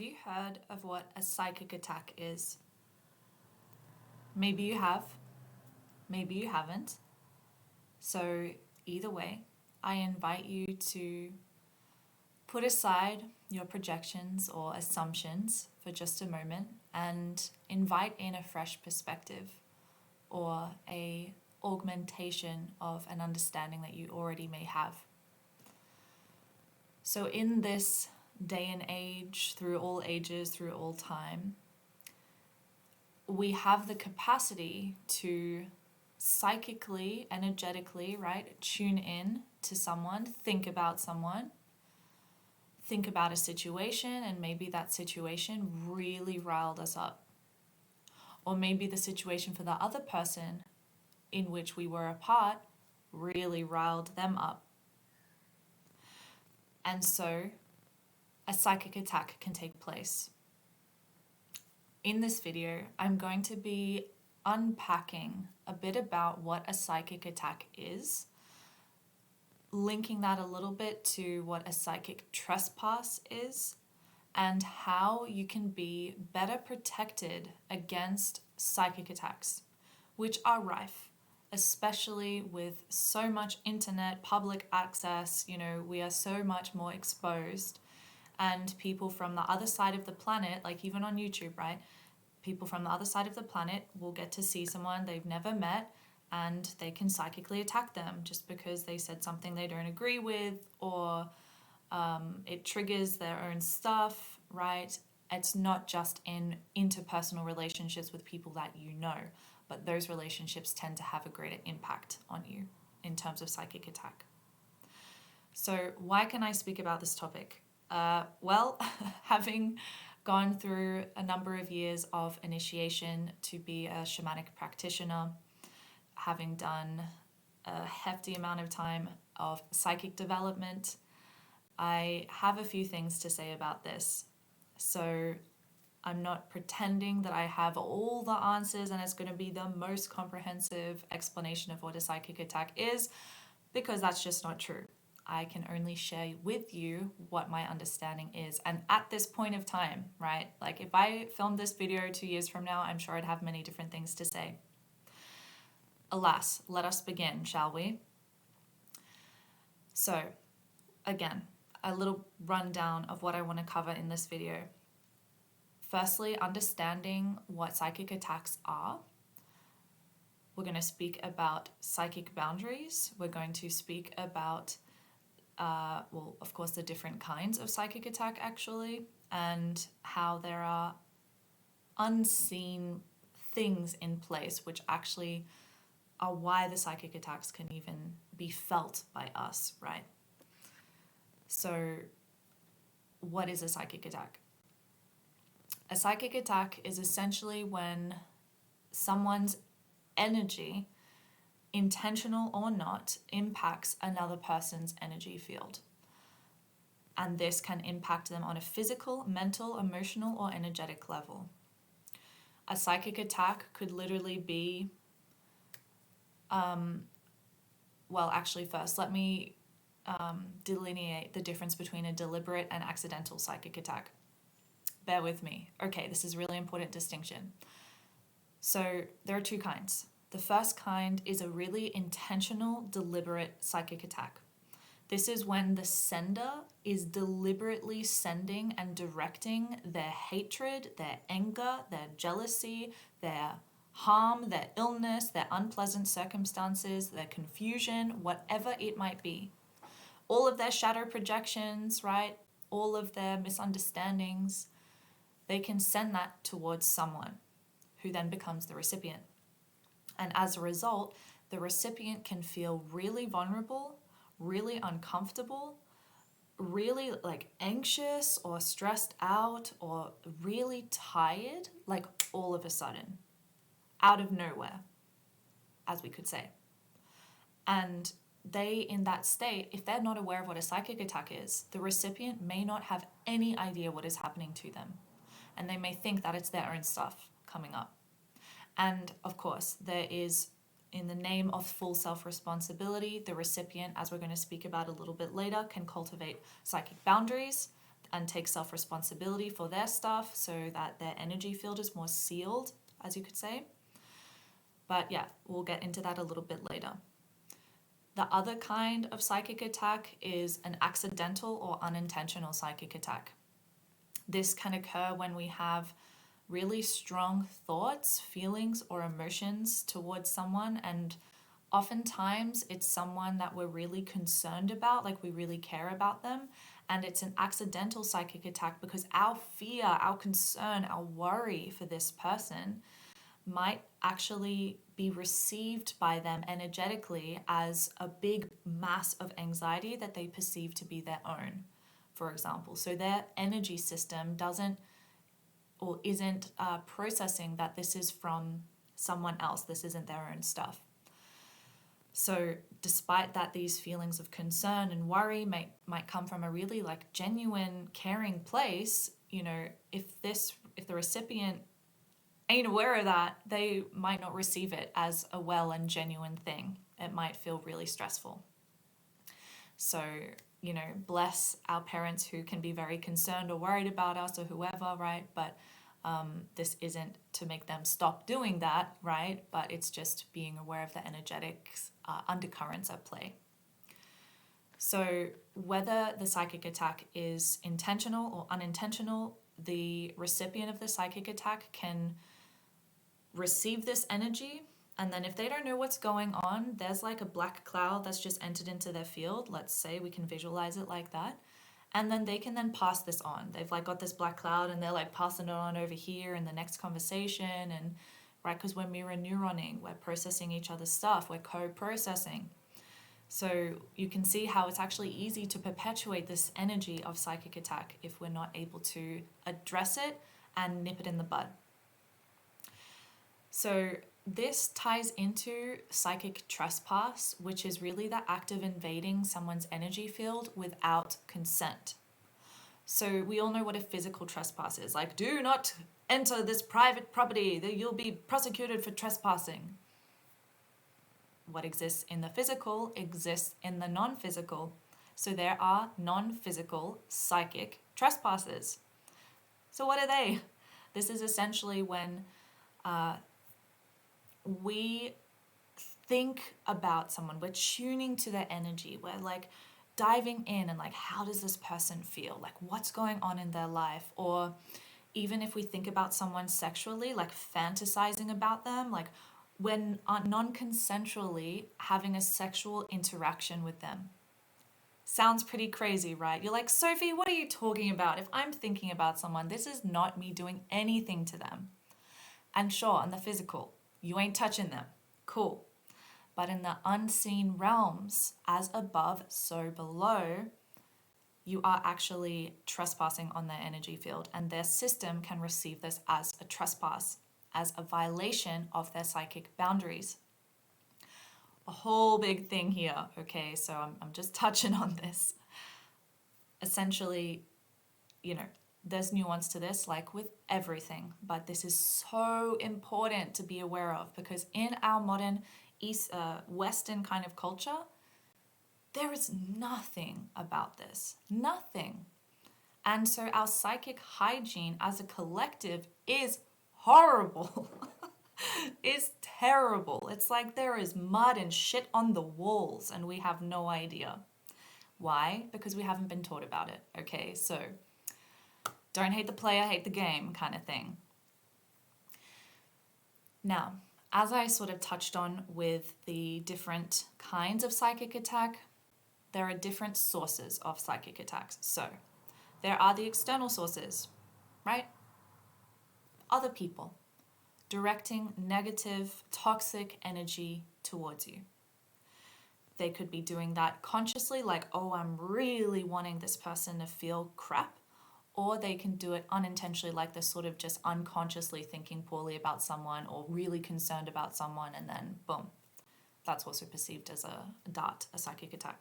you heard of what a psychic attack is? Maybe you have, maybe you haven't. So either way, I invite you to put aside your projections or assumptions for just a moment and invite in a fresh perspective or a augmentation of an understanding that you already may have. So in this day and age, through all ages, through all time, we have the capacity to psychically, energetically, right, tune in to someone, think about someone, think about a situation, and maybe that situation really riled us up. Or maybe the situation for the other person in which we were a part really riled them up. And so a psychic attack can take place. In this video, I'm going to be unpacking a bit about what a psychic attack is, linking that a little bit to what a psychic trespass is, and how you can be better protected against psychic attacks, which are rife, especially with so much internet, public access. We are so much more exposed, and people from the other side of the planet, like even on YouTube, right? People from the other side of the planet will get to see someone they've never met, and they can psychically attack them just because they said something they don't agree with, or it triggers their own stuff, right? It's not just in interpersonal relationships with people that you know, but those relationships tend to have a greater impact on you in terms of psychic attack. So why can I speak about this topic? Well, having gone through a number of years of initiation to be a shamanic practitioner, having done a hefty amount of time of psychic development, I have a few things to say about this. So I'm not pretending that I have all the answers and it's going to be the most comprehensive explanation of what a psychic attack is, because that's just not true. I can only share with you what my understanding is. And at this point of time, right? Like if I filmed this video 2 years from now, I'm sure I'd have many different things to say. Alas, let us begin, shall we? So, again, a little rundown of what I want to cover in this video. Firstly, understanding what psychic attacks are. We're going to speak about psychic boundaries. We're going to speak about of course, the different kinds of psychic attack actually, and how there are unseen things in place which actually are why the psychic attacks can even be felt by us, right? So, what is a psychic attack? A psychic attack is essentially when someone's energy, intentional or not, impacts another person's energy field. And this can impact them on a physical, mental, emotional, or energetic level. A psychic attack could literally be, first let me delineate the difference between a deliberate and accidental psychic attack. Bear with me. Okay, this is a really important distinction. So there are two kinds. The first kind is a really intentional, deliberate psychic attack. This is when the sender is deliberately sending and directing their hatred, their anger, their jealousy, their harm, their illness, their unpleasant circumstances, their confusion, whatever it might be. All of their shadow projections, right? All of their misunderstandings, they can send that towards someone who then becomes the recipient. And as a result, the recipient can feel really vulnerable, really uncomfortable, really anxious or stressed out or really tired, like all of a sudden, out of nowhere, as we could say. And they, in that state, if they're not aware of what a psychic attack is, the recipient may not have any idea what is happening to them. And they may think that it's their own stuff coming up. And of course, there is, in the name of full self-responsibility, the recipient, as we're going to speak about a little bit later, can cultivate psychic boundaries. and take self-responsibility for their stuff so that their energy field is more sealed, as you could say. But yeah, we'll get into that a little bit later. The other kind of psychic attack is an accidental or unintentional psychic attack. This can occur when we have really strong thoughts, feelings, or emotions towards someone, and oftentimes it's someone that we're really concerned about, like we really care about them, and it's an accidental psychic attack because our fear, our concern, our worry for this person might actually be received by them energetically as a big mass of anxiety that they perceive to be their own, for example. So their energy system doesn't or isn't processing that this is from someone else, this isn't their own stuff. So despite that, these feelings of concern and worry might come from a really like genuine, caring place, you know, if the recipient ain't aware of that, they might not receive it as a well and genuine thing. It might feel really stressful. So, you know, bless our parents who can be very concerned or worried about us or whoever, right? But this isn't to make them stop doing that, right? But it's just being aware of the energetic undercurrents at play. So whether the psychic attack is intentional or unintentional, the recipient of the psychic attack can receive this energy, and then if they don't know what's going on, there's like a black cloud that's just entered into their field. Let's say we can visualize it like that. And then they can then pass this on. They've like got this black cloud and they're like passing it on over here in the next conversation. And right, because we're mirror neuroning, we're processing each other's stuff, we're co-processing. So you can see how it's actually easy to perpetuate this energy of psychic attack if we're not able to address it and nip it in the bud. So this ties into psychic trespass, which is really the act of invading someone's energy field without consent. So we all know what a physical trespass is. Like, do not enter this private property, that you'll be prosecuted for trespassing. What exists in the physical exists in the non-physical. So there are non-physical psychic trespasses. So what are they? This is essentially when we think about someone, we're tuning to their energy, we're like diving in and like, how does this person feel? Like, what's going on in their life? Or even if we think about someone sexually, like fantasizing about them, like when non-consensually having a sexual interaction with them. Sounds pretty crazy, right? You're like, Sophie, what are you talking about? If I'm thinking about someone, this is not me doing anything to them. And sure, in the physical, you ain't touching them. Cool. But in the unseen realms, as above, so below, you are actually trespassing on their energy field, and their system can receive this as a trespass, as a violation of their psychic boundaries. A whole big thing here, okay? So I'm just touching on this. Essentially, you know, there's nuance to this, like with everything, but this is so important to be aware of because in our modern Western kind of culture, there is nothing about this, nothing. And so our psychic hygiene as a collective is horrible. It's terrible. It's like there is mud and shit on the walls and we have no idea. Why? Because we haven't been taught about it, okay? So don't hate the player, hate the game kind of thing. Now, as I sort of touched on with the different kinds of psychic attack, there are different sources of psychic attacks. So there are the external sources, right? Other people directing negative, toxic energy towards you. They could be doing that consciously, like, oh, I'm really wanting this person to feel crap. Or they can do it unintentionally, like they're sort of just unconsciously thinking poorly about someone or really concerned about someone, and then boom, that's also perceived as a dart, a psychic attack.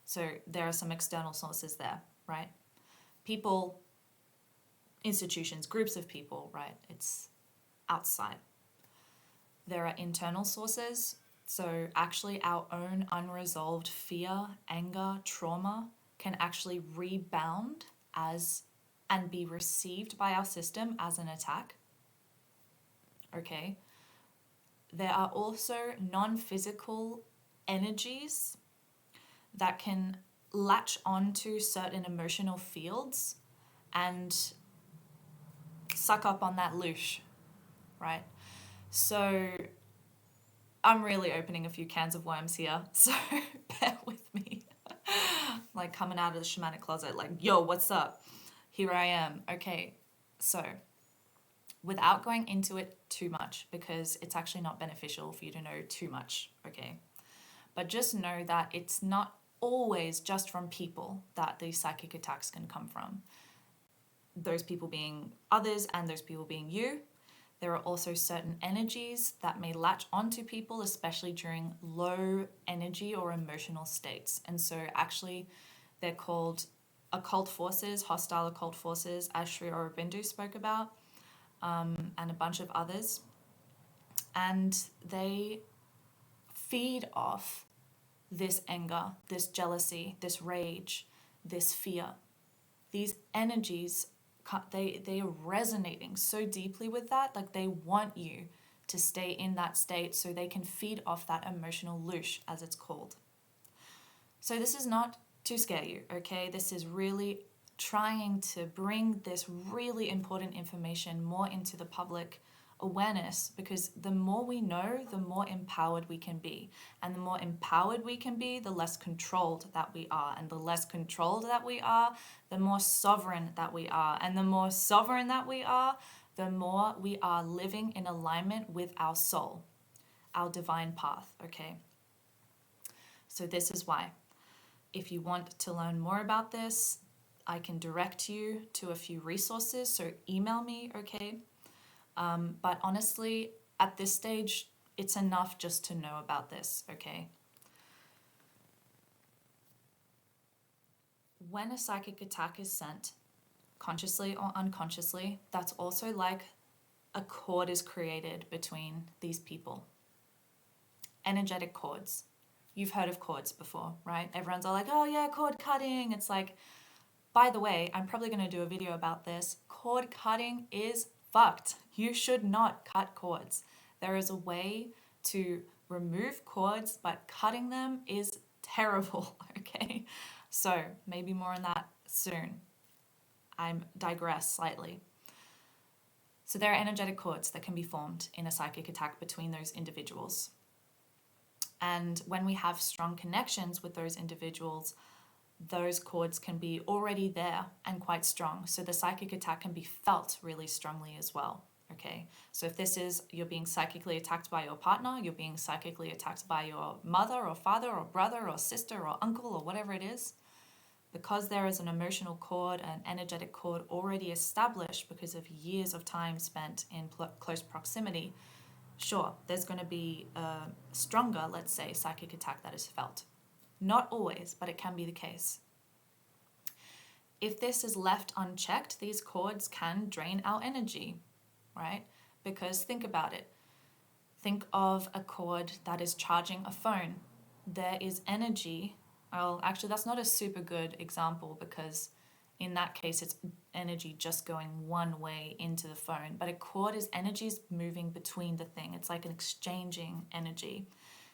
So there are some external sources there, right? People, institutions, groups of people, right? It's outside. There are internal sources. So actually our own unresolved fear, anger, trauma can actually rebound as and be received by our system as an attack. Okay. There are also non-physical energies that can latch onto certain emotional fields and suck up on that loosh, right? So I'm really opening a few cans of worms here, so bear with me. Like coming out of the shamanic closet, like, yo, what's up? Here I am. Okay, so without going into it too much, because it's actually not beneficial for you to know too much, okay? But just know that it's not always just from people that these psychic attacks can come from. Those people being others and those people being you. There are also certain energies that may latch onto people, especially during low energy or emotional states. And so actually they're called occult forces, hostile occult forces, as Sri Aurobindo spoke about, and a bunch of others. And they feed off this anger, this jealousy, this rage, this fear. These energies, they are resonating so deeply with that, like they want you to stay in that state so they can feed off that emotional loosh, as it's called. So this is not to scare you, okay? This is really trying to bring this really important information more into the public awareness, because the more we know, the more empowered we can be. And the more empowered we can be, the less controlled that we are. And the less controlled that we are, the more sovereign that we are. And the more sovereign that we are, the more we are living in alignment with our soul, our divine path, okay? So this is why. If you want to learn more about this, I can direct you to a few resources, so email me, okay? But honestly, at this stage, it's enough just to know about this, okay? When a psychic attack is sent, consciously or unconsciously, that's also like a cord is created between these people. Energetic cords. You've heard of cords before, right? Everyone's all like, oh yeah, cord cutting. It's like, by the way, I'm probably going to do a video about this. Cord cutting is fucked. You should not cut cords. There is a way to remove cords, but cutting them is terrible, okay? So maybe more on that soon. I digress slightly. So there are energetic cords that can be formed in a psychic attack between those individuals. And when we have strong connections with those individuals, those cords can be already there and quite strong. So the psychic attack can be felt really strongly as well. Okay, so if this is you're being psychically attacked by your partner, you're being psychically attacked by your mother or father or brother or sister or uncle or whatever it is, because there is an emotional cord, an energetic cord already established because of years of time spent in close proximity, sure, there's going to be a stronger, let's say, psychic attack that is felt. Not always, but it can be the case. If this is left unchecked, these cords can drain our energy, right? Because think about it. Think of a cord that is charging a phone. There is energy. Well, actually, that's not a super good example, because in that case, it's energy just going one way into the phone. But a cord is energies moving between the thing. It's like an exchanging energy.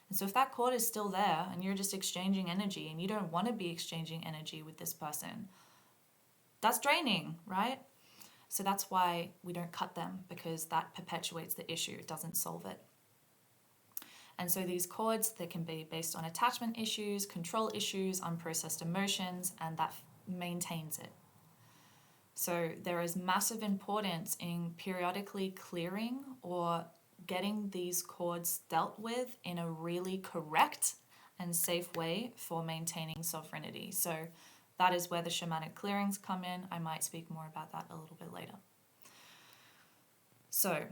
And so if that cord is still there and you're just exchanging energy and you don't want to be exchanging energy with this person, that's draining, right? So that's why we don't cut them, because that perpetuates the issue. It doesn't solve it. And so these cords, they can be based on attachment issues, control issues, unprocessed emotions, and that maintains it. So there is massive importance in periodically clearing or getting these cords dealt with in a really correct and safe way for maintaining sovereignty. So that is where the shamanic clearings come in. I might speak more about that a little bit later. So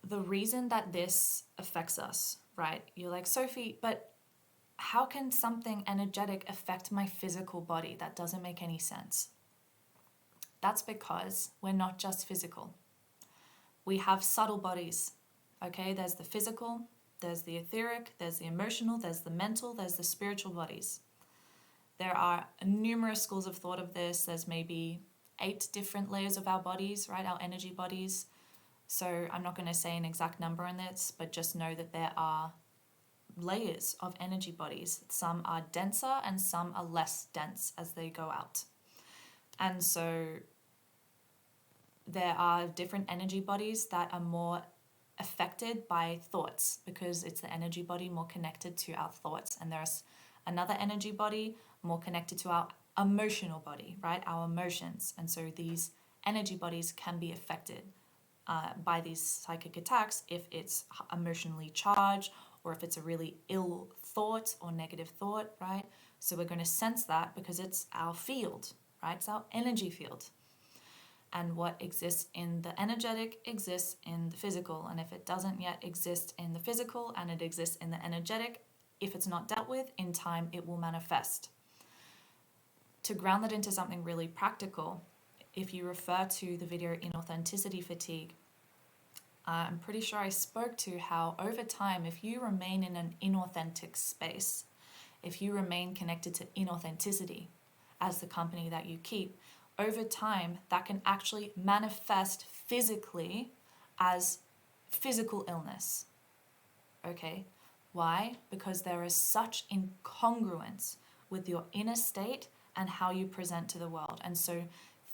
the reason that this affects us, right? You're like, Sophie, but how can something energetic affect my physical body? That doesn't make any sense. That's because we're not just physical. We have subtle bodies, okay? There's the physical, there's the etheric, there's the emotional, there's the mental, there's the spiritual bodies. There are numerous schools of thought of this. There's maybe 8 different layers of our bodies, right? Our energy bodies. So I'm not going to say an exact number on this, but just know that there are layers of energy bodies. Some are denser and some are less dense as they go out. And so there are different energy bodies that are more affected by thoughts because it's the energy body more connected to our thoughts. And there's another energy body more connected to our emotional body, right? Our emotions. And so these energy bodies can be affected by these psychic attacks if it's emotionally charged or if it's a really ill thought or negative thought, right? So we're going to sense that because it's our field, right? It's our energy field. And what exists in the energetic exists in the physical. And if it doesn't yet exist in the physical and it exists in the energetic, if it's not dealt with, in time it will manifest. To ground that into something really practical, if you refer to the video Inauthenticity Fatigue, I'm pretty sure I spoke to how over time, if you remain in an inauthentic space, if you remain connected to inauthenticity as the company that you keep, over time, that can actually manifest physically as physical illness. Okay? Why? Because there is such incongruence with your inner state and how you present to the world. And so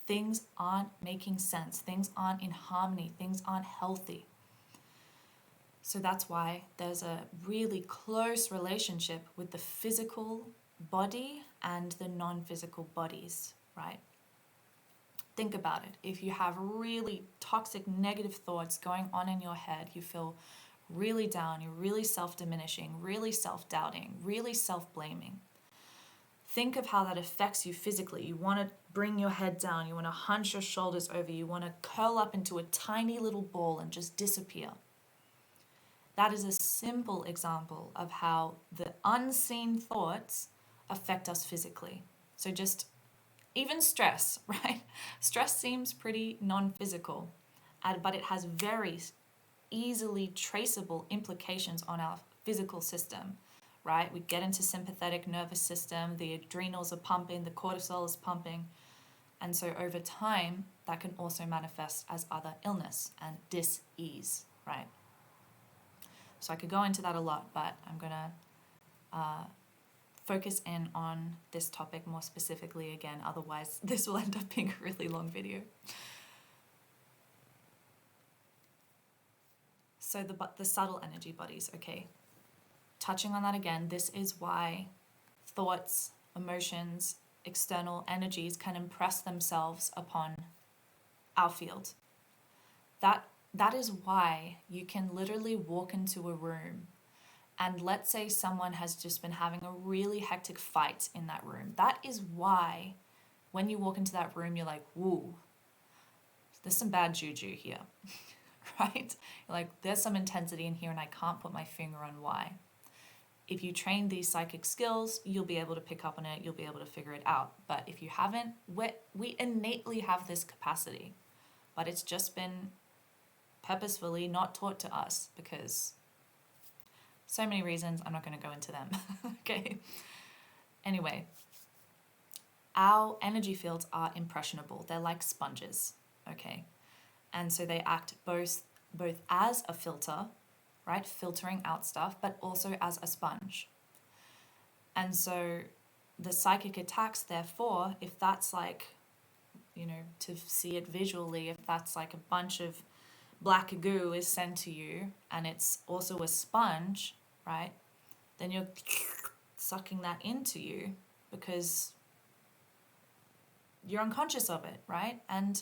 things aren't making sense. Things aren't in harmony. Things aren't healthy. So that's why there's a really close relationship with the physical body and the non-physical bodies, right? Think about it. If you have really toxic negative thoughts going on in your head, you feel really down, you're really self-diminishing, really self-doubting, really self-blaming. Think of how that affects you physically. You want to bring your head down, you want to hunch your shoulders over, you want to curl up into a tiny little ball and just disappear. That is a simple example of how the unseen thoughts affect us physically. So just even stress, right? Stress seems pretty non-physical, but it has very easily traceable implications on our physical system, right? We get into sympathetic nervous system, the adrenals are pumping, the cortisol is pumping. And so over time, that can also manifest as other illness and dis-ease, right? So I could go into that a lot, but I'm going to focus in on this topic more specifically again, otherwise this will end up being a really long video. So the subtle energy bodies, okay. Touching on that again, this is why thoughts, emotions, external energies can impress themselves upon our field. That is why you can literally walk into a room and let's say someone has just been having a really hectic fight in that room. That is why when you walk into that room, you're like, woo, there's some bad juju here, right? You're like, there's some intensity in here and I can't put my finger on why. If you train these psychic skills, you'll be able to pick up on it, you'll be able to figure it out. But if you haven't, we innately have this capacity, but it's just been purposefully not taught to us because so many reasons, I'm not going to go into them. Okay. Anyway, our energy fields are impressionable. They're like sponges. Okay. And so they act both as a filter, right? Filtering out stuff, but also as a sponge. And so the psychic attacks, therefore, if that's like, to see it visually, if that's like a bunch of black goo is sent to you and it's also a sponge, right? Then you're sucking that into you because you're unconscious of it, right? And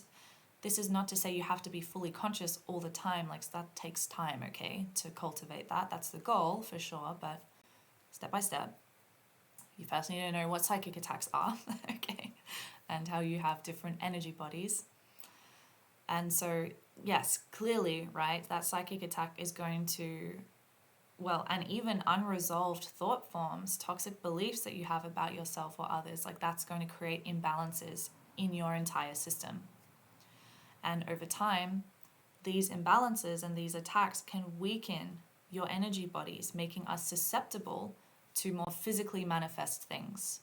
this is not to say you have to be fully conscious all the time. Like that takes time, okay, to cultivate that. That's the goal for sure, but step by step. You first need to know what psychic attacks are, okay, and how you have different energy bodies. And so, yes, clearly, right, that psychic attack is going to, and even unresolved thought forms, toxic beliefs that you have about yourself or others, like that's going to create imbalances in your entire system. And over time, these imbalances and these attacks can weaken your energy bodies, making us susceptible to more physically manifest things,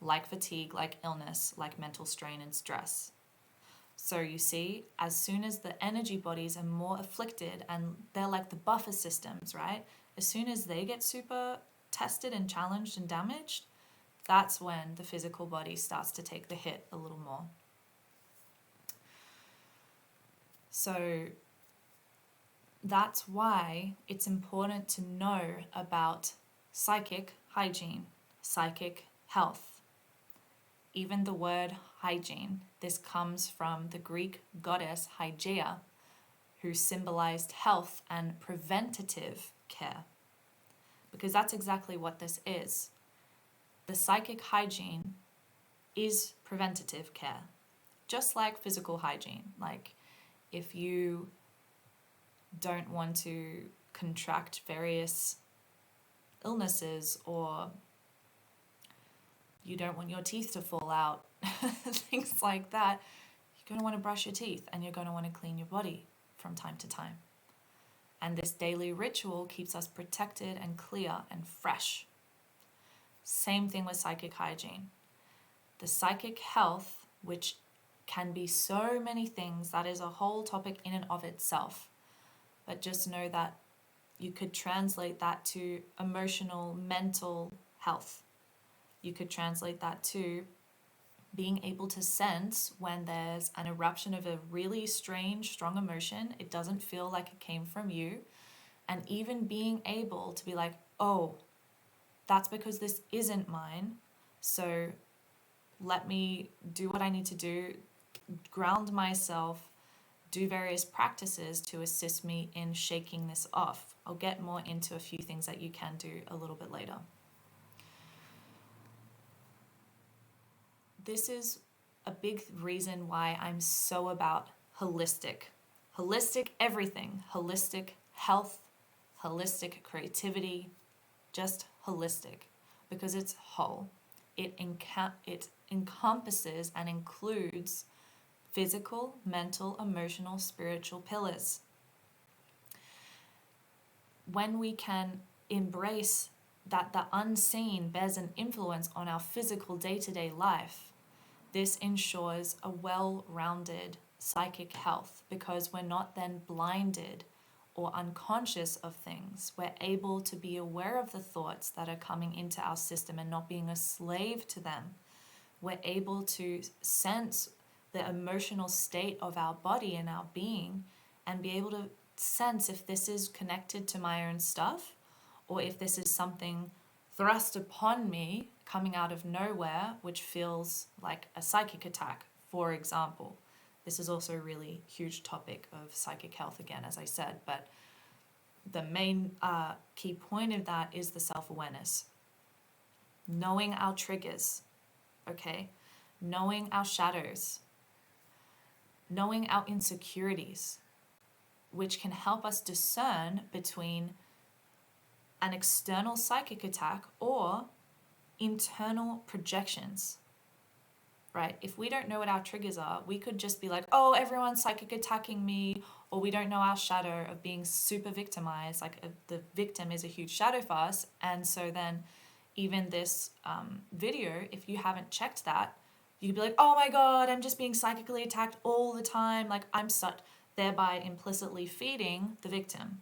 like fatigue, like illness, like mental strain and stress. So you see, as soon as the energy bodies are more afflicted, and they're like the buffer systems, right? As soon as they get super tested and challenged and damaged, that's when the physical body starts to take the hit a little more. So that's why it's important to know about psychic hygiene, psychic health. Even the word hygiene, this comes from the Greek goddess Hygeia, who symbolized health and preventative care. Because that's exactly what this is. The psychic hygiene is preventative care, just like physical hygiene. Like if you don't want to contract various illnesses, or you don't want your teeth to fall out, things like that, you're going to want to brush your teeth and you're going to want to clean your body from time to time. And this daily ritual keeps us protected and clear and fresh. Same thing with psychic hygiene. The psychic health, which can be so many things, that is a whole topic in and of itself. But just know that you could translate that to emotional, mental health. You could translate that to being able to sense when there's an eruption of a really strange, strong emotion. It doesn't feel like it came from you. And even being able to be like, oh, that's because this isn't mine. So let me do what I need to do, ground myself, do various practices to assist me in shaking this off. I'll get more into a few things that you can do a little bit later. This is a big reason why I'm so about holistic everything, holistic health, holistic creativity, just holistic, because it's whole. It encompasses and includes physical, mental, emotional, spiritual pillars. When we can embrace that the unseen bears an influence on our physical day-to-day life, this ensures a well-rounded psychic health, because we're not then blinded or unconscious of things. We're able to be aware of the thoughts that are coming into our system and not being a slave to them. We're able to sense the emotional state of our body and our being, and be able to sense if this is connected to my own stuff, or if this is something thrust upon me coming out of nowhere, which feels like a psychic attack, for example. This is also a really huge topic of psychic health again, as I said, but the main key point of that is the self-awareness. Knowing our triggers, okay? Knowing our shadows, knowing our insecurities, which can help us discern between an external psychic attack or internal projections, right? If we don't know what our triggers are, we could just be like, oh, everyone's psychic attacking me, or we don't know our shadow of being super victimized, like the victim is a huge shadow for us. And so then even this video, if you haven't checked that, you could be like, oh my God, I'm just being psychically attacked all the time. Like I'm such, thereby implicitly feeding the victim.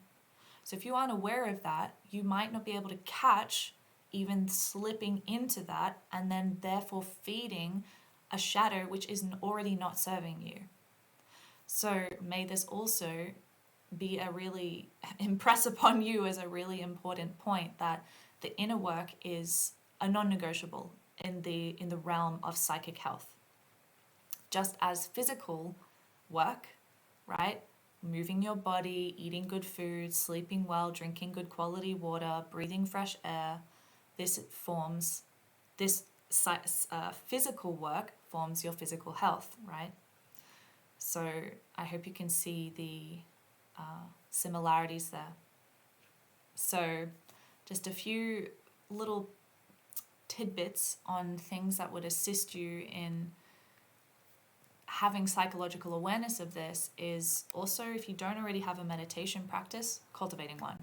So if you aren't aware of that, you might not be able to catch even slipping into that, and then therefore feeding a shadow which is already not serving you. So may this also be a really impress upon you as a really important point, that the inner work is a non-negotiable in the realm of psychic health. Just as physical work, right? Moving your body, eating good food, sleeping well, drinking good quality water, breathing fresh air, this physical work forms your physical health, right? So I hope you can see the similarities there. So just a few little tidbits on things that would assist you in having psychological awareness of this is also, if you don't already have a meditation practice, cultivating one.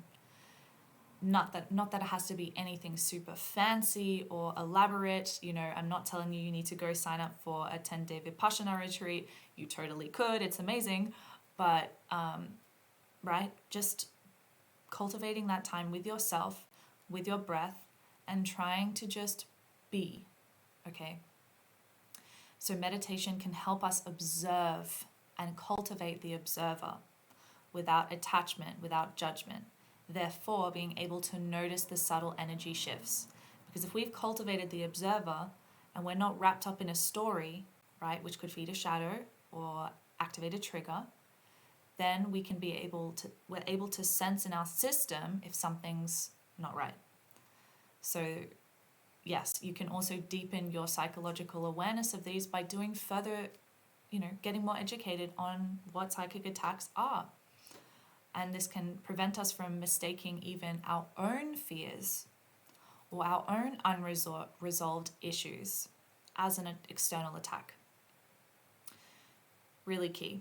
not that it has to be anything super fancy or elaborate. I'm not telling you need to go sign up for a 10-day Vipassana retreat. You totally could. It's amazing. But, right, just cultivating that time with yourself, with your breath, and trying to just be, okay? So meditation can help us observe and cultivate the observer without attachment, without judgment. Therefore, being able to notice the subtle energy shifts. Because if we've cultivated the observer and we're not wrapped up in a story, right, which could feed a shadow or activate a trigger, then we're able to sense in our system if something's not right. So yes, you can also deepen your psychological awareness of these by doing further, getting more educated on what psychic attacks are. And this can prevent us from mistaking even our own fears or our own unresolved issues as an external attack. Really key.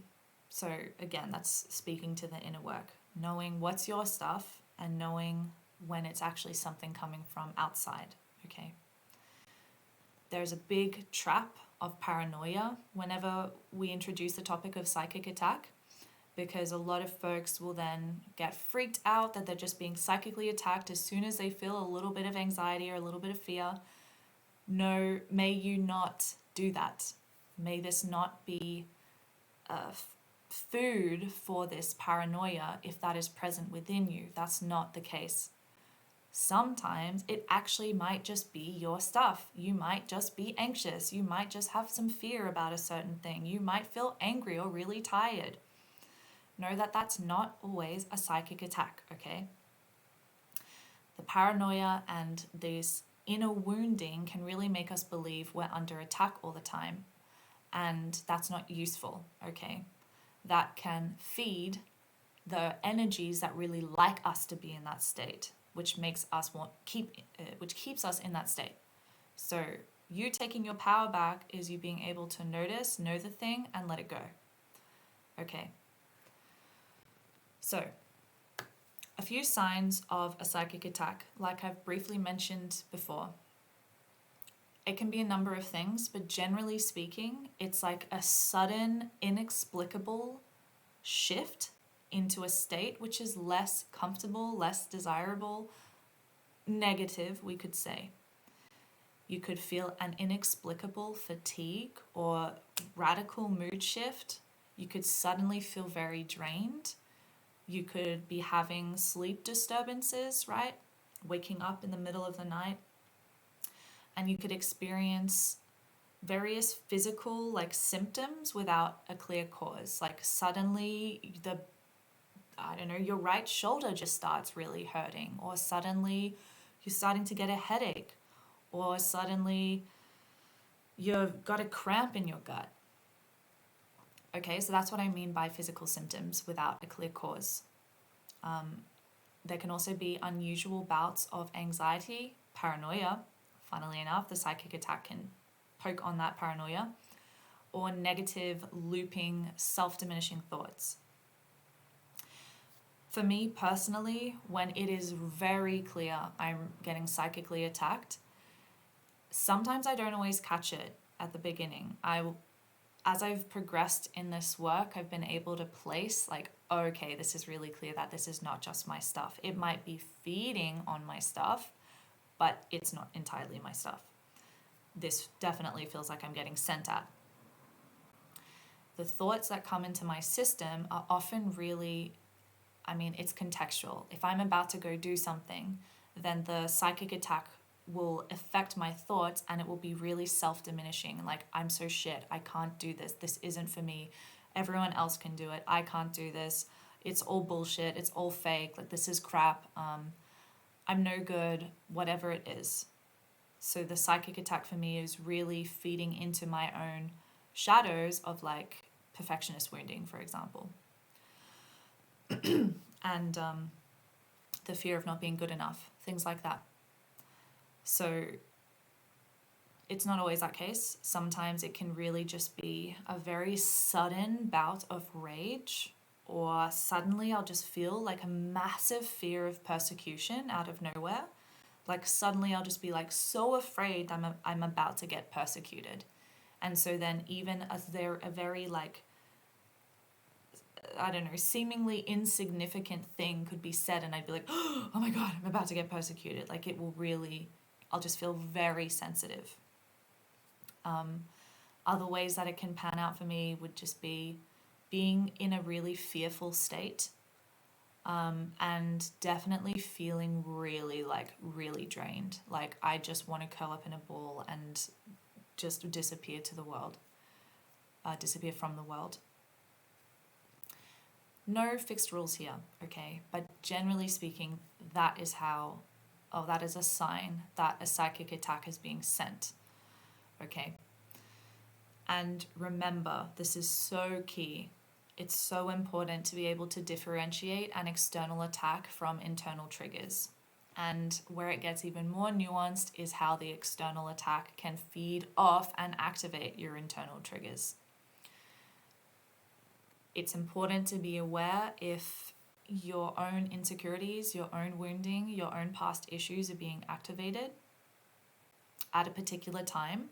So again, that's speaking to the inner work, knowing what's your stuff and knowing when it's actually something coming from outside, okay? There's a big trap of paranoia whenever we introduce the topic of psychic attack, because a lot of folks will then get freaked out that they're just being psychically attacked as soon as they feel a little bit of anxiety or a little bit of fear. No, may you not do that. May this not be food for this paranoia if that is present within you. That's not the case. Sometimes it actually might just be your stuff. You might just be anxious. You might just have some fear about a certain thing. You might feel angry or really tired. Know that that's not always a psychic attack, okay? The paranoia and this inner wounding can really make us believe we're under attack all the time, and that's not useful, okay? That can feed the energies that really like us to be in that state, which makes us which keeps us in that state. So you taking your power back is you being able to notice, know the thing, and let it go. Okay. So, a few signs of a psychic attack, like I've briefly mentioned before. It can be a number of things, but generally speaking, it's like a sudden, inexplicable shift into a state which is less comfortable, less desirable, negative, we could say. You could feel an inexplicable fatigue or radical mood shift. You could suddenly feel very drained. You could be having sleep disturbances, right? Waking up in the middle of the night. And you could experience various physical symptoms without a clear cause. Like suddenly your right shoulder just starts really hurting, or suddenly you're starting to get a headache, or suddenly you've got a cramp in your gut. Okay, so that's what I mean by physical symptoms without a clear cause. There can also be unusual bouts of anxiety, paranoia. Funnily enough, the psychic attack can poke on that paranoia, or negative, looping, self-diminishing thoughts. For me personally, when it is very clear I'm getting psychically attacked, sometimes I don't always catch it at the beginning. As I've progressed in this work, I've been able to place okay, this is really clear that this is not just my stuff. It might be feeding on my stuff, but it's not entirely my stuff. This definitely feels like I'm getting sent at. The thoughts that come into my system are often really, it's contextual. If I'm about to go do something, then the psychic attack will affect my thoughts, and it will be really self-diminishing. I'm so shit, I can't do this. This isn't for me. Everyone else can do it. I can't do this. It's all bullshit. It's all fake. This is crap. I'm no good, whatever it is. So the psychic attack for me is really feeding into my own shadows of perfectionist wounding, for example. And the fear of not being good enough, things like that. So it's not always that case. Sometimes it can really just be a very sudden bout of rage or suddenly I'll just feel like a massive fear of persecution out of nowhere. Like suddenly I'll just be like so afraid I'm about to get persecuted. And so then even as they're a very like, I don't know, seemingly insignificant thing could be said and I'd be like, oh my God, I'm about to get persecuted. Like it will really, I'll just feel very sensitive. Other ways that it can pan out for me would just be being in a really fearful state, and definitely feeling really drained. Like I just want to curl up in a ball and just disappear to the world, disappear from the world. No fixed rules here, okay? But generally speaking, that is a sign that a psychic attack is being sent, okay? And remember, this is so key. It's so important to be able to differentiate an external attack from internal triggers. And where it gets even more nuanced is how the external attack can feed off and activate your internal triggers. It's important to be aware if your own insecurities, your own wounding, your own past issues are being activated at a particular time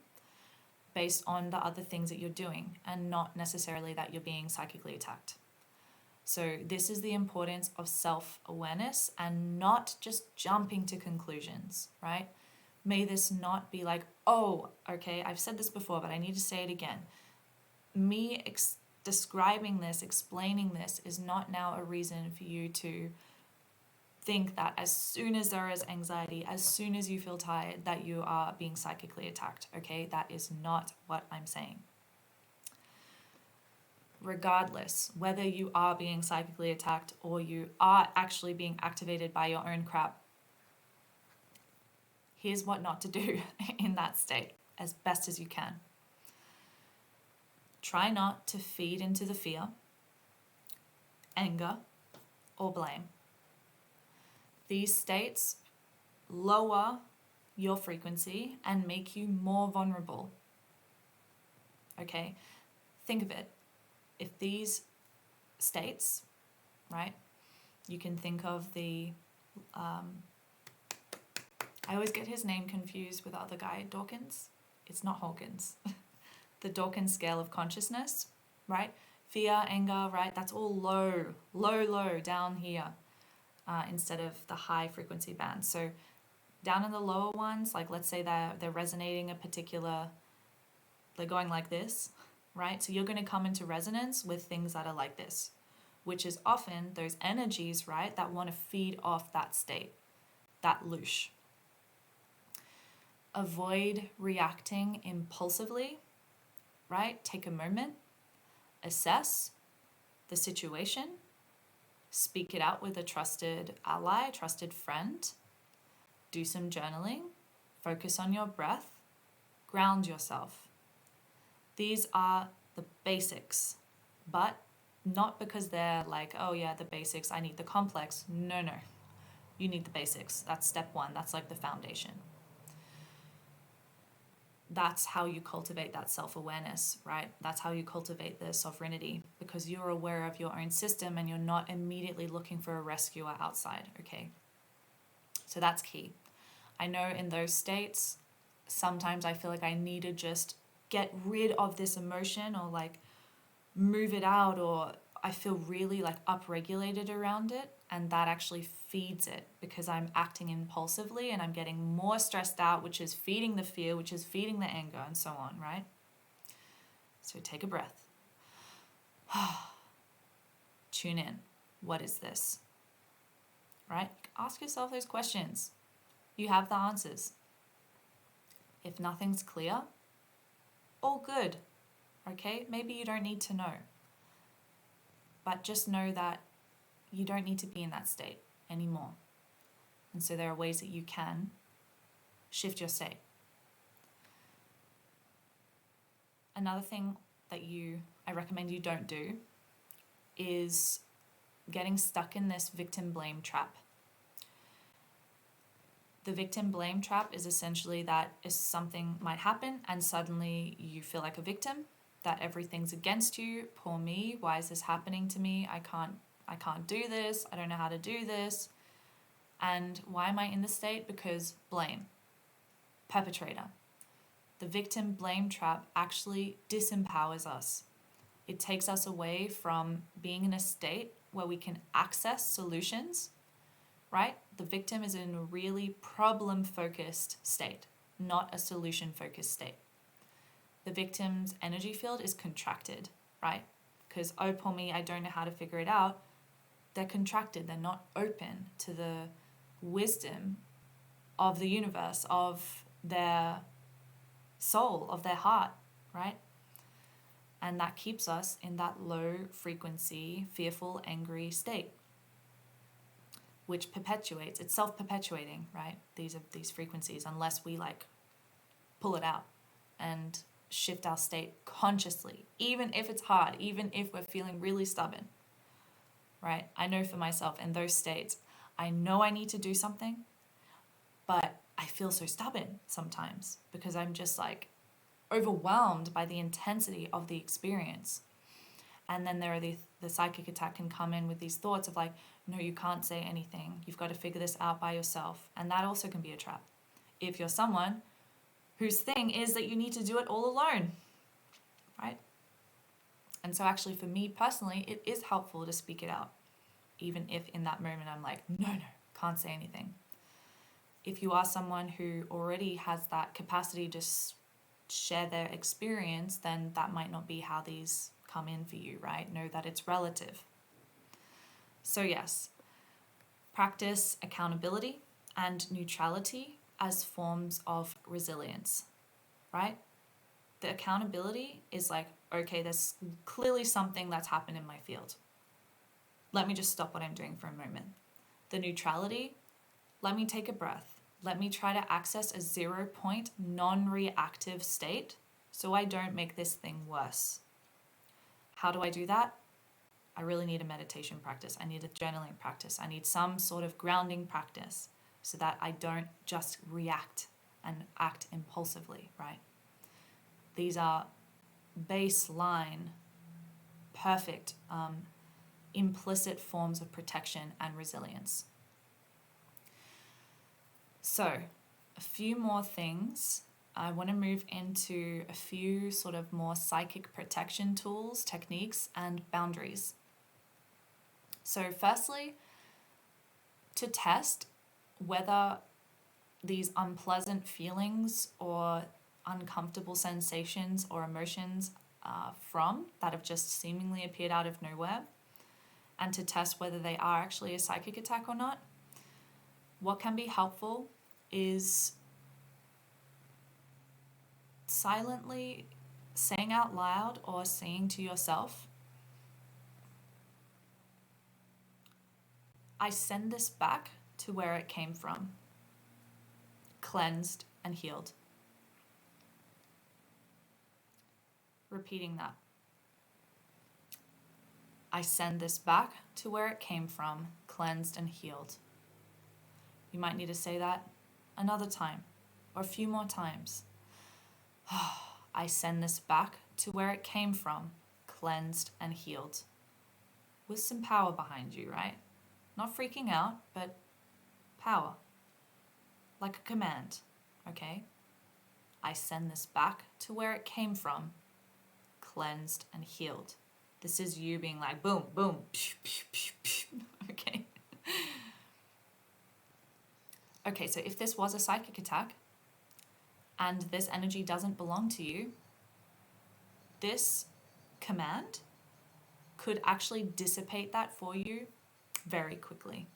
based on the other things that you're doing and not necessarily that you're being psychically attacked. So this is the importance of self-awareness and not just jumping to conclusions, right? May this not be like, oh, okay, I've said this before, but I need to say it again. Me describing this, explaining this is not now a reason for you to think that as soon as there is anxiety, as soon as you feel tired, that you are being psychically attacked, okay? That is not what I'm saying. Regardless, whether you are being psychically attacked or you are actually being activated by your own crap, here's what not to do in that state as best as you can. Try not to feed into the fear, anger, or blame. These states lower your frequency and make you more vulnerable. Okay? Think of it. If these states, right, you can think of the, I always get his name confused with the other guy, Dawkins. It's not Hawkins. The Dawkins scale of consciousness, right? Fear, anger, right? That's all low down here, instead of the high frequency bands. So down in the lower ones, like let's say they're resonating a particular, they're going like this, right? So you're going to come into resonance with things that are like this, which is often those energies, right, that want to feed off that state, that loosh. Avoid reacting impulsively, right? Take a moment, assess the situation, speak it out with a trusted ally, trusted friend, do some journaling, focus on your breath, ground yourself. These are the basics, but not because they're like, oh yeah, the basics, I need the complex. No. You need the basics. That's step one. That's like the foundation. That's how you cultivate that self-awareness, right? That's how you cultivate the sovereignty, because you're aware of your own system and you're not immediately looking for a rescuer outside, okay? So that's key. I know in those states, sometimes I feel like I need to just get rid of this emotion or like move it out, or I feel really like upregulated around it, and that actually feeds it because I'm acting impulsively and I'm getting more stressed out, which is feeding the fear, which is feeding the anger, and so on, right? So take a breath. Tune in. What is this? Right? Ask yourself those questions. You have the answers. If nothing's clear, all good. Okay? Maybe you don't need to know. But just know that you don't need to be in that state anymore. And so there are ways that you can shift your state. Another thing that I recommend you don't do is getting stuck in this victim blame trap. The victim blame trap is essentially that if something might happen and suddenly you feel like a victim, that everything's against you. Poor me, why is this happening to me? I can't do this. I don't know how to do this. And why am I in this state? Because blame. Perpetrator. The victim blame trap actually disempowers us. It takes us away from being in a state where we can access solutions, right? The victim is in a really problem-focused state, not a solution-focused state. The victim's energy field is contracted, right? Because, oh, poor me, I don't know how to figure it out. They're contracted. They're not open to the wisdom of the universe, of their soul, of their heart, right? And that keeps us in that low frequency, fearful, angry state, which perpetuates, it's self-perpetuating, right? These frequencies, unless we like pull it out and shift our state consciously, even if it's hard, even if we're feeling really stubborn, right? I know for myself in those states, I know I need to do something, but I feel so stubborn sometimes because I'm just like overwhelmed by the intensity of the experience. And then there are the psychic attack can come in with these thoughts of like, no, you can't say anything. You've got to figure this out by yourself. And that also can be a trap. If you're someone whose thing is that you need to do it all alone, right? And so actually for me personally, it is helpful to speak it out, even if in that moment I'm like, no, can't say anything. If you are someone who already has that capacity to share their experience, then that might not be how these come in for you, right? Know that it's relative. So yes, practice accountability and neutrality as forms of resilience, right? The accountability is like, okay, there's clearly something that's happened in my field. Let me just stop what I'm doing for a moment. The neutrality, let me take a breath. Let me try to access a 0 point non-reactive state so I don't make this thing worse. How do I do that? I really need a meditation practice. I need a journaling practice. I need some sort of grounding practice so that I don't just react and act impulsively, right? These are baseline, perfect, implicit forms of protection and resilience. So, a few more things. I want to move into a few sort of more psychic protection tools, techniques, and boundaries. So, firstly, to test whether these unpleasant feelings or uncomfortable sensations or emotions that have just seemingly appeared out of nowhere, and to test whether they are actually a psychic attack or not, what can be helpful is silently saying out loud or saying to yourself, I send this back to where it came from, cleansed and healed. Repeating that. I send this back to where it came from, cleansed and healed. You might need to say that another time or a few more times. I send this back to where it came from, cleansed and healed. With some power behind you, right? Not freaking out, but power. Like a command, okay? I send this back to where it came from, cleansed and healed. This is you being like, boom, boom, psh, psh, psh, psh. Okay? Okay, so if this was a psychic attack and this energy doesn't belong to you, this command could actually dissipate that for you very quickly.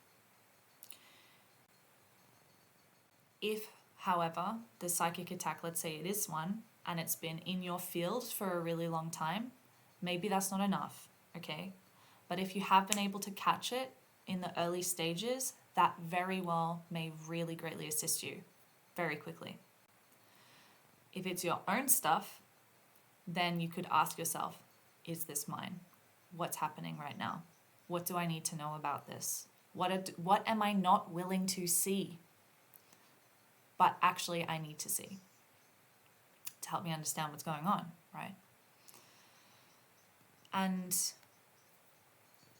If, however, the psychic attack, let's say it is one, and it's been in your field for a really long time, maybe that's not enough, okay? But if you have been able to catch it in the early stages, that very well may really greatly assist you very quickly. If it's your own stuff, then you could ask yourself, is this mine? What's happening right now? What do I need to know about this? What am I not willing to see, but actually I need to see to help me understand what's going on, right? And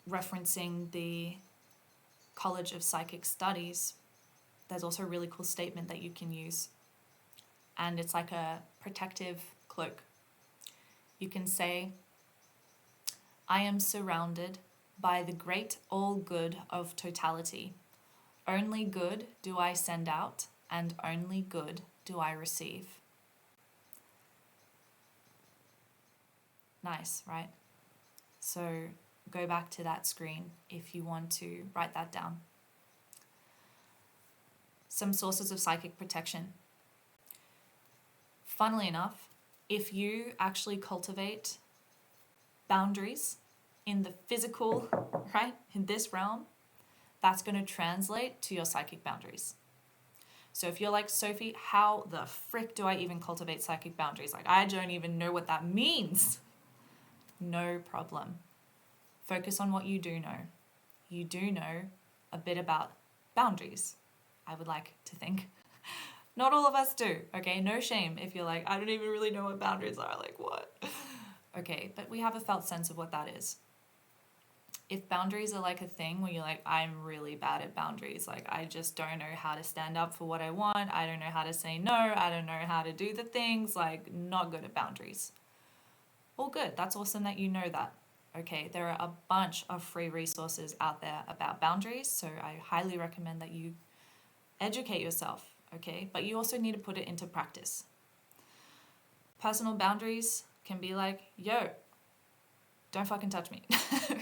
referencing the College of Psychic Studies, there's also a really cool statement that you can use. And it's like a protective cloak. You can say, I am surrounded by the great all good of totality. Only good do I send out, and only good do I receive. Nice, right? So go back to that screen if you want to write that down. Some sources of psychic protection. Funnily enough, if you actually cultivate boundaries in the physical, right, in this realm, that's going to translate to your psychic boundaries. So if you're like, Sophie, how the frick do I even cultivate psychic boundaries? Like, I don't even know what that means. No problem. Focus on what you do know. You do know a bit about boundaries, I would like to think. Not all of us do, okay? No shame if you're like, I don't even really know what boundaries are. Like, what? Okay, but we have a felt sense of what that is. If boundaries are like a thing where you're like, I'm really bad at boundaries, like I just don't know how to stand up for what I want, I don't know how to say no, I don't know how to do the things, like not good at boundaries. All good, that's awesome that you know that. Okay, there are a bunch of free resources out there about boundaries, so I highly recommend that you educate yourself, okay? But you also need to put it into practice. Personal boundaries can be like, yo, don't fucking touch me,